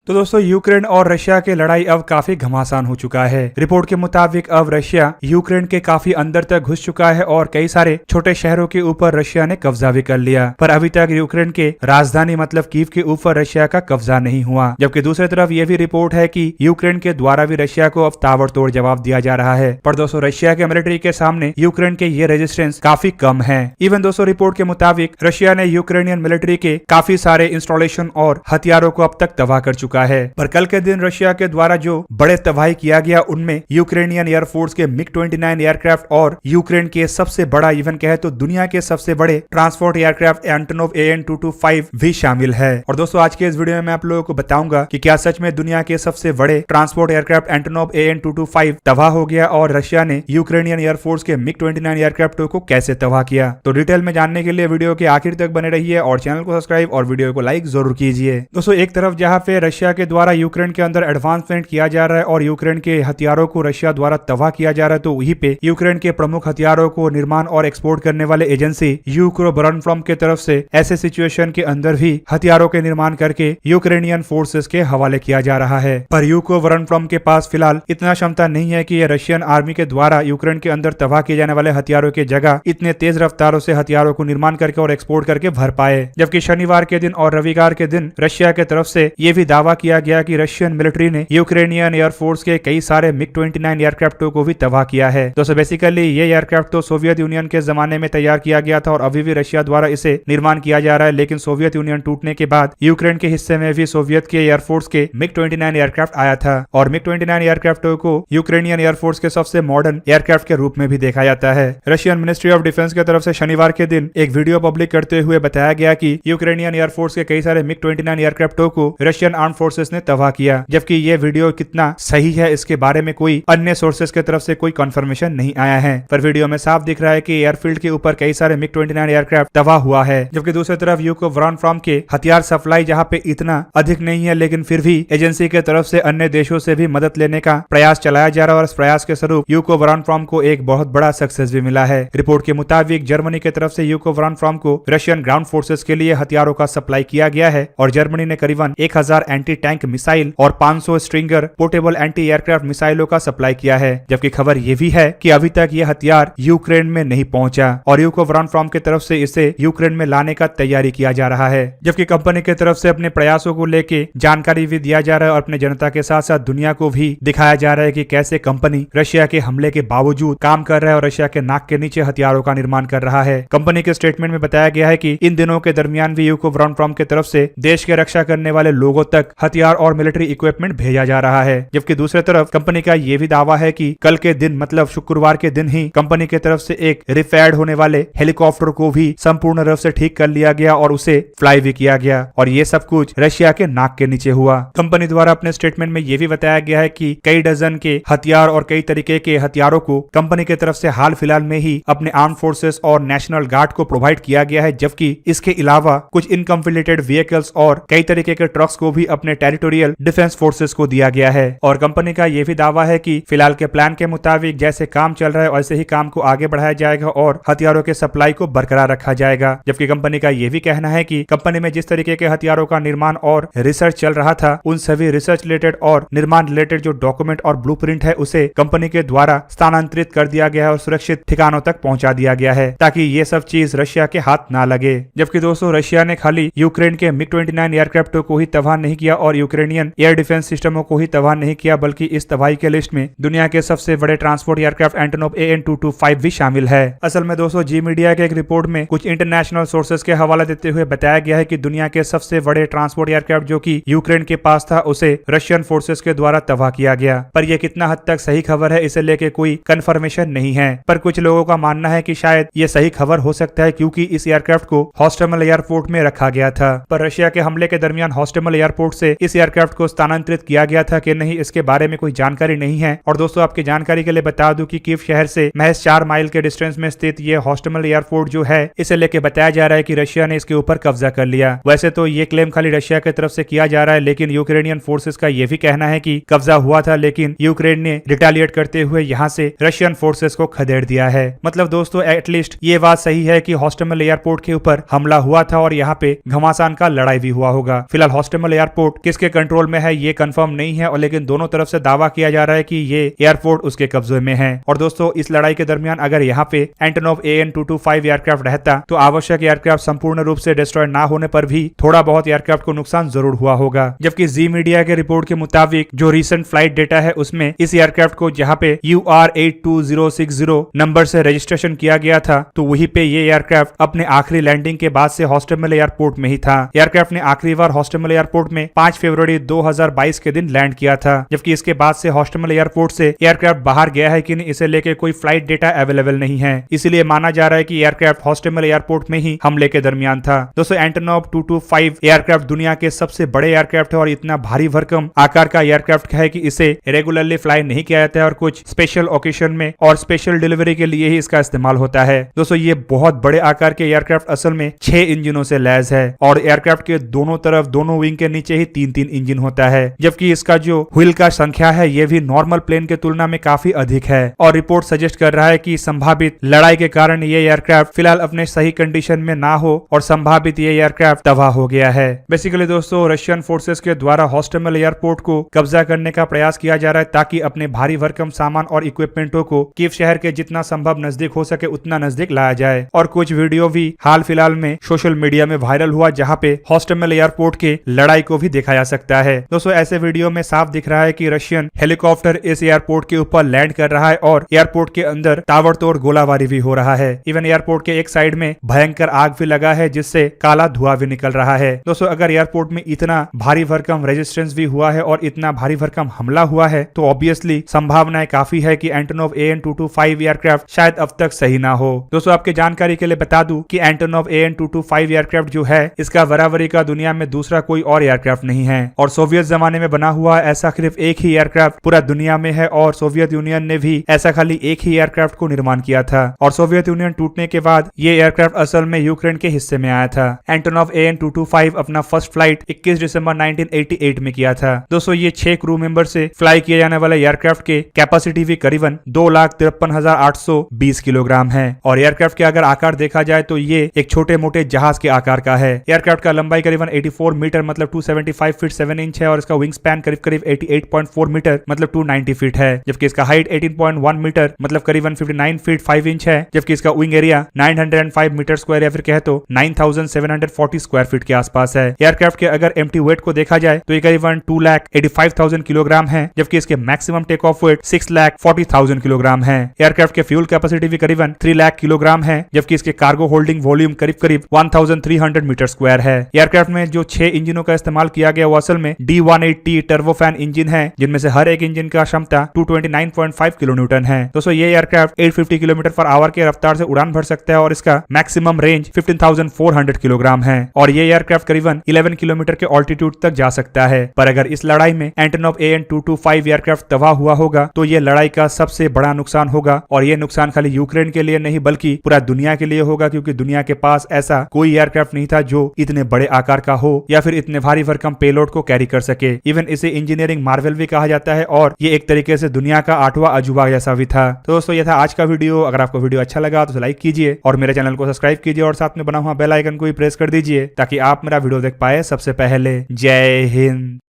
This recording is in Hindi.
तो दोस्तों यूक्रेन और रशिया की लड़ाई अब काफी घमासान हो चुका है। रिपोर्ट के मुताबिक अब रशिया यूक्रेन के काफी अंदर तक घुस चुका है और कई सारे छोटे शहरों के ऊपर रशिया ने कब्जा भी कर लिया। पर अभी तक यूक्रेन के राजधानी मतलब कीव के ऊपर रशिया का कब्जा नहीं हुआ। जबकि दूसरी तरफ ये भी रिपोर्ट है कि यूक्रेन के द्वारा भी रशिया को अब ताबड़तोड़ जवाब दिया जा रहा है। पर दोस्तों रशिया के मिलिट्री के सामने यूक्रेन के ये रेजिस्टेंस काफी कम है। इवन दोस्तों रिपोर्ट के मुताबिक रशिया ने यूक्रेनियन मिलिट्री के काफी सारे इंस्टॉलेशन और हथियारों को अब तक तबाह कर चुका है। पर कल के दिन रशिया के द्वारा जो बड़े तबाही किया गया उनमें यूक्रेनियन एयरफोर्स के MiG-29 एयरक्राफ्ट और यूक्रेन के सबसे बड़ा इवन कहे तो दुनिया के सबसे बड़े ट्रांसपोर्ट एयरक्राफ्ट एंटोनोव AN-225 भी शामिल है। और दोस्तों आज के इस वीडियो में मैं आप लोगों को बताऊंगा कि क्या सच में दुनिया के सबसे बड़े ट्रांसपोर्ट एयरक्राफ्ट एंटोनोव AN-225 तबाह हो गया और रशिया ने यूक्रेनियन एयरफोर्स के MiG-29 एयरक्राफ्टों को कैसे तबाह किया। तो डिटेल में जानने के लिए वीडियो के आखिर तक बने रहिए और चैनल को सब्सक्राइब और वीडियो को लाइक जरूर कीजिए। दोस्तों एक तरफ जहां पे रशिया के द्वारा यूक्रेन के अंदर एडवांसमेंट किया जा रहा है और यूक्रेन के हथियारों को रशिया द्वारा तबाह किया जा रहा है, तो वहीं पे यूक्रेन के प्रमुख हथियारों को निर्माण और एक्सपोर्ट करने वाले एजेंसी यूक्रोबोरनफ्रॉम के तरफ से ऐसे सिचुएशन के अंदर भी हथियारों के निर्माण करके यूक्रेनियन फोर्सेस के हवाले किया जा रहा है। पर यूक्रोबोरनफ्रॉम के पास फिलहाल इतना क्षमता नहीं है कि ये रशियन आर्मी के द्वारा यूक्रेन के अंदर तबाह किए जाने वाले हथियारों की जगह इतने तेज रफ्तारों से हथियारों को निर्माण करके और एक्सपोर्ट करके भर पाए। जबकि शनिवार के दिन और रविवार के दिन रशिया के तरफ से ये भी दावा किया गया कि रशियन मिलिट्री ने यूक्रेनियन एयरफोर्स के कई सारे MiG-29 एयरक्राफ्टों को भी तबाह किया है। दोस्तों बेसिकली ये एयरक्राफ्ट तो सोवियत यूनियन के जमाने में तैयार किया गया था और अभी भी रशिया द्वारा इसे निर्माण किया जा रहा है, लेकिन सोवियत यूनियन टूटने के बाद यूक्रेन के हिस्से में भी सोवियत के एयरफोर्स के MiG-29 एयरक्राफ्ट आया था और MiG-29 एयरक्राफ्टों को यूक्रेनियन एयरफोर्स के सबसे मॉडर्न एयरक्राफ्ट के रूप में भी देखा जाता है। रशियन मिनिस्ट्री ऑफ डिफेंस की तरफ से शनिवार के दिन एक वीडियो पब्लिक करते हुए बताया गया कि यूक्रेनियन एयरफोर्स के कई सारे MiG-29 एयरक्राफ्टों को रशियन आर्म फोर्सेस ने तबाह किया। जबकि ये वीडियो कितना सही है इसके बारे में कोई अन्य सोर्सेस की तरफ से कोई कंफर्मेशन नहीं आया है, पर वीडियो में साफ दिख रहा है कि एयरफील्ड के ऊपर कई सारे MiG-29 एयरक्राफ्ट तबाह हुआ है। जबकि दूसरी तरफ यूक्रोबोरनफ्रॉम के हथियार सप्लाई जहां पे इतना अधिक नहीं है, लेकिन फिर भी एजेंसी के तरफ से अन्य देशों से भी मदद लेने का प्रयास चलाया जा रहा है और इस प्रयास के स्वरूप यूक्रोबोरनफ्रॉम को एक बहुत बड़ा सक्सेस भी मिला है। रिपोर्ट के मुताबिक जर्मनी की तरफ से यूक्रोबोरनफ्रॉम को रशियन ग्राउंड फोर्सेस के लिए हथियारों का सप्लाई किया गया है और जर्मनी ने करीबन 1000 एंटी टैंक मिसाइल और 500 स्ट्रिंगर पोर्टेबल एंटी एयरक्राफ्ट मिसाइलों का सप्लाई किया है। जबकि खबर यह भी है कि अभी तक यह हथियार यूक्रेन में नहीं पहुंचा और यूक्रोबोरनफ्रॉम की तरफ से इसे यूक्रेन में लाने का तैयारी किया जा रहा है। जबकि कंपनी की तरफ से अपने प्रयासों को लेके जानकारी भी दिया जा रहा है और अपने जनता के साथ साथ दुनिया को भी दिखाया जा रहा है कि कैसे कंपनी रशिया के हमले के बावजूद काम कर रहा है और रशिया के नाक के नीचे हथियारों का निर्माण कर रहा है। कंपनी के स्टेटमेंट में बताया गया है कि इन दिनों के दरमियान भी यूक्रोबोरनफ्रॉम की तरफ से देश की रक्षा करने वाले लोगों तक हथियार और मिलिट्री इक्विपमेंट भेजा जा रहा है। जबकि दूसरी तरफ कंपनी का यह भी दावा है कि कल के दिन मतलब शुक्रवार के दिन ही कंपनी की तरफ से एक रिपेयर्ड होने वाले हेलीकॉप्टर को भी संपूर्ण रूप से ठीक कर लिया गया और उसे फ्लाई भी किया गया और ये सब कुछ रशिया के नाक के नीचे हुआ। कंपनी द्वारा अपने स्टेटमेंट में यह भी बताया गया है कि कई डजन के हथियार और कई तरीके के हथियारों को कंपनी की तरफ से हाल फिलहाल में ही अपने आर्म फोर्सेस और नेशनल गार्ड को प्रोवाइड किया गया है। जबकि इसके अलावा कुछ इनकम्प्लीटेड व्हीकल्स और कई तरीके के ट्रक्स को भी अपने टेरिटोरियल डिफेंस फोर्सेस को दिया गया है। और कंपनी का यह भी दावा है कि फिलहाल के प्लान के मुताबिक जैसे काम चल रहा है वैसे ही काम को आगे बढ़ाया जाएगा और हथियारों के सप्लाई को बरकरार रखा जाएगा। जबकि कंपनी का यह भी कहना है कि कंपनी में जिस तरीके के हथियारों का निर्माण और रिसर्च चल रहा था उन सभी रिसर्च रिलेटेड और निर्माण रिलेटेड जो डॉक्यूमेंट और ब्लूप्रिंट है उसे कंपनी के द्वारा स्थानांतरित कर दिया गया है और सुरक्षित ठिकानों तक पहुंचा दिया गया है ताकि ये सब चीज रशिया के हाथ ना लगे। जबकि दोस्तों रशिया ने खाली यूक्रेन के MiG-29 एयरक्राफ्टों को ही तबाह नहीं किया और यूक्रेनियन एयर डिफेंस सिस्टमों को ही तबाह नहीं किया, बल्कि इस तबाही के लिस्ट में दुनिया के सबसे बड़े ट्रांसपोर्ट एयरक्राफ्ट एंटोनोव AN-225 भी शामिल है। असल में दोस्तों जी मीडिया के एक रिपोर्ट में कुछ इंटरनेशनल सोर्सेस के हवाला देते हुए बताया गया है कि दुनिया के सबसे बड़े ट्रांसपोर्ट एयरक्राफ्ट जो कि यूक्रेन के पास था उसे रशियन फोर्सेस के द्वारा तबाह किया गया। पर यह कितना हद तक सही खबर है इसे लेके कोई कंफर्मेशन नहीं है, पर कुछ लोगों का मानना है कि शायद ये सही खबर हो सकता है क्योंकि इस एयरक्राफ्ट को हॉस्टमल एयरपोर्ट में रखा गया था। पर रशिया के हमले के दरमियान हॉस्टमल एयरपोर्ट से इस एयरक्राफ्ट को स्थानांतरित किया गया था कि नहीं इसके बारे में कोई जानकारी नहीं है। और दोस्तों आपकी जानकारी के लिए बता दूं कि कीव शहर से महज 4 माइल के डिस्टेंस में स्थित ये हॉस्टमल एयरपोर्ट जो है इसे लेके बताया जा रहा है कि रशिया ने इसके ऊपर कब्जा कर लिया। वैसे तो ये क्लेम खाली रशिया की तरफ से किया जा रहा है, लेकिन यूक्रेनियन फोर्सेस का ये भी कहना है कि कब्जा हुआ था, लेकिन यूक्रेन ने रिटेलिएट करते हुए यहाँ से रशियन फोर्सेस को खदेड़ दिया है। मतलब दोस्तों एटलीस्ट ये बात सही है कि हॉस्टमल एयरपोर्ट के ऊपर हमला हुआ था और यहाँ पे घमासान का लड़ाई भी हुआ होगा। फिलहाल हॉस्टमल एयरपोर्ट एयरपोर्ट किसके कंट्रोल में है ये कंफर्म नहीं है, और लेकिन दोनों तरफ से दावा किया जा रहा है कि ये एयरपोर्ट उसके कब्जे में है। और दोस्तों, इस लड़ाई के दरमियान अगर यहाँ पे एंटोनोव AN-225 एयरक्राफ्ट रहता तो आवश्यक एयरक्राफ्ट संपूर्ण रूप से डिस्ट्रॉय ना होने पर भी थोड़ा बहुत एयरक्राफ्ट को नुकसान जरूर हुआ होगा। जबकि जी मीडिया के रिपोर्ट के मुताबिक जो रिसेंट फ्लाइट डेटा है उसमें इस एयरक्राफ्ट को जहाँ पे UR-82060 नंबर से रजिस्ट्रेशन किया गया था, तो वहीं पे ये एयरक्राफ्ट अपने आखिरी लैंडिंग के बाद से हॉस्टमिल एयरपोर्ट में ही था। एयरक्राफ्ट ने आखिरी बार हॉस्टमिल एयरपोर्ट में 5 फरवरी 2022 के दिन लैंड किया था। जबकि इसके बाद से हॉस्टमिल एयरपोर्ट से एयरक्राफ्ट बाहर गया है कि नहीं, इसे लेके कोई फ्लाइट डेटा अवेलेबल नहीं है। इसीलिए माना जा रहा है कि एयरक्राफ्ट हॉस्टमिल एयरपोर्ट में ही हमले के दरमियान था। दोस्तों, एंटोनोव 225 एयरक्राफ्ट दुनिया के सबसे बड़े एयरक्राफ्ट है और इतना भारी भरकम आकार का एयरक्राफ्ट है कि इसे रेगुलरली फ्लाई नहीं किया जाता है और कुछ स्पेशल ओकेशन में और स्पेशल डिलीवरी के लिए ही इसका इस्तेमाल होता है। दोस्तों, ये बहुत बड़े आकार के एयरक्राफ्ट असल में 6 इंजनों से लैस है और एयरक्राफ्ट के दोनों तरफ दोनों विंग के नीचे ही 3-3 इंजन होता है। जबकि इसका जो व्हील का संख्या है ये भी नॉर्मल प्लेन के तुलना में काफी अधिक है और रिपोर्ट सजेस्ट कर रहा है कि संभावित लड़ाई के कारण ये एयरक्राफ्ट फिलहाल अपने सही कंडीशन में ना हो और संभावित ये एयरक्राफ्ट तबाह हो गया है। बेसिकली दोस्तों, रशियन फोर्सेस के द्वारा हॉस्टमिल एयरपोर्ट को कब्जा करने का प्रयास किया जा रहा है ताकि अपने भारी भरकम सामान और इक्विपमेंटों को कीव शहर के जितना संभव नजदीक हो सके उतना नजदीक लाया जाए। और कुछ वीडियो भी हाल फिलहाल में सोशल मीडिया में वायरल हुआ जहां पे हॉस्टमिल एयरपोर्ट के लड़ाई को भी देखा जा सकता है। दोस्तों, ऐसे वीडियो में साफ दिख रहा है कि रशियन हेलीकॉप्टर इस एयरपोर्ट के ऊपर लैंड कर रहा है और एयरपोर्ट के अंदर ताबड़तोड़ गोलाबारी भी हो रहा है। इवन एयरपोर्ट के एक साइड में भयंकर आग भी लगा है जिससे काला धुआं भी निकल रहा है। दोस्तों, अगर एयरपोर्ट में इतना भारी भरकम रेजिस्टेंस भी हुआ है और इतना भारी भरकम हमला हुआ है तो ऑब्वियसली संभावनाएं काफी है कि एंटोनोव AN-225 एयरक्राफ्ट शायद अब तक सही ना हो। दोस्तों, आपके जानकारी के लिए बता दूं कि एंटोनोव AN-225 एयरक्राफ्ट जो है इसका बराबरी का दुनिया में दूसरा कोई और एयरक्राफ्ट नहीं है और सोवियत जमाने में बना हुआ ऐसा सिर्फ एक ही एयरक्राफ्ट पूरा दुनिया में है और सोवियत यूनियन ने भी ऐसा खाली एक ही एयरक्राफ्ट को निर्माण किया था और सोवियत यूनियन टूटने के बाद ये एयरक्राफ्ट असल में यूक्रेन के हिस्से में आया था। एंटोनोव AN-225 अपना फर्स्ट फ्लाइट 21 दिसंबर 1988 में किया था। दोस्तों, ये 6 क्रू मेंबर से फ्लाई किए जाने वाले एयरक्राफ्ट के कैपेसिटी भी करीबन 2,53,820 किलोग्राम है और एयरक्राफ्ट के अगर आकार देखा जाए तो ये एक छोटे मोटे जहाज के आकार का है। एयरक्राफ्ट का लंबाई करीबन 84 मीटर मतलब 275 फीट 7 इंच है और इसका विंग स्पैन करीब 88.4 मीटर मतलब 290 फीट है। जबकि इसका हाइट 18.1 मीटर मतलब करीबन 59 फीट 5 इंच है। जबकि इसका विंग एरिया 905 मीटर स्क्वायर या फिर कहे तो 9,740 स्क्वायर फीट के आसपास है। एयरक्राफ्ट के अगर एम्प्टी वेट को देखा जाए तो ये करीबन 2,85,000 किलोग्राम है जबकि इसके maximum take off weight 6,40,000 kilogram है। एयरक्राफ्ट के फ्यूल कैपेसिटी भी करीबन 3 लाख किलोग्राम है जबकि इसके कार्गो होल्डिंग वॉल्यूम करीब 1,300 मीटर स्क्वायर है। एयरक्राफ्ट में जो 6 इंजनों का इस्तेमाल किया गया वो असल में D-180 टर्बोफैन इंजन है जिनमें से हर एक इंजन का क्षमता 229.5 किलो न्यूटन है। दोस्तों, ये एयरक्राफ्ट 850 किलोमीटर पर आवर के रफ्तार से उड़ान भर सकता है और इसका मैक्सिमम रेंज 15,400 किलोग्राम है और ये एयरक्राफ्ट करीबन 11 किलोमीटर के ऑल्टीट्यूड तक जा सकता है। पर अगर इस लड़ाई में एंटोनोव AN-225 एयरक्राफ्ट तबाह हुआ होगा तो ये लड़ाई का सबसे बड़ा नुकसान होगा और ये नुकसान खाली यूक्रेन के लिए नहीं बल्कि पूरा दुनिया के लिए होगा क्योंकि दुनिया के पास ऐसा कोई एयरक्राफ्ट नहीं था जो इतने बड़े आकार का हो या फिर इतने भारी भरकम पेलोड को कैरी कर सके। इवन इसे इंजीनियरिंग मार्वल भी कहा जाता है और ये एक तरीके से दुनिया का 8वां अजूबा जैसा भी था। तो दोस्तों, ये था आज का वीडियो। अगर आपको वीडियो अच्छा लगा तो लाइक कीजिए और मेरे चैनल को सब्सक्राइब कीजिए और साथ में बना हुआ बेल आइकन को भी प्रेस कर दीजिए ताकि आप मेरा वीडियो देख पाए सबसे पहले। जय हिंद।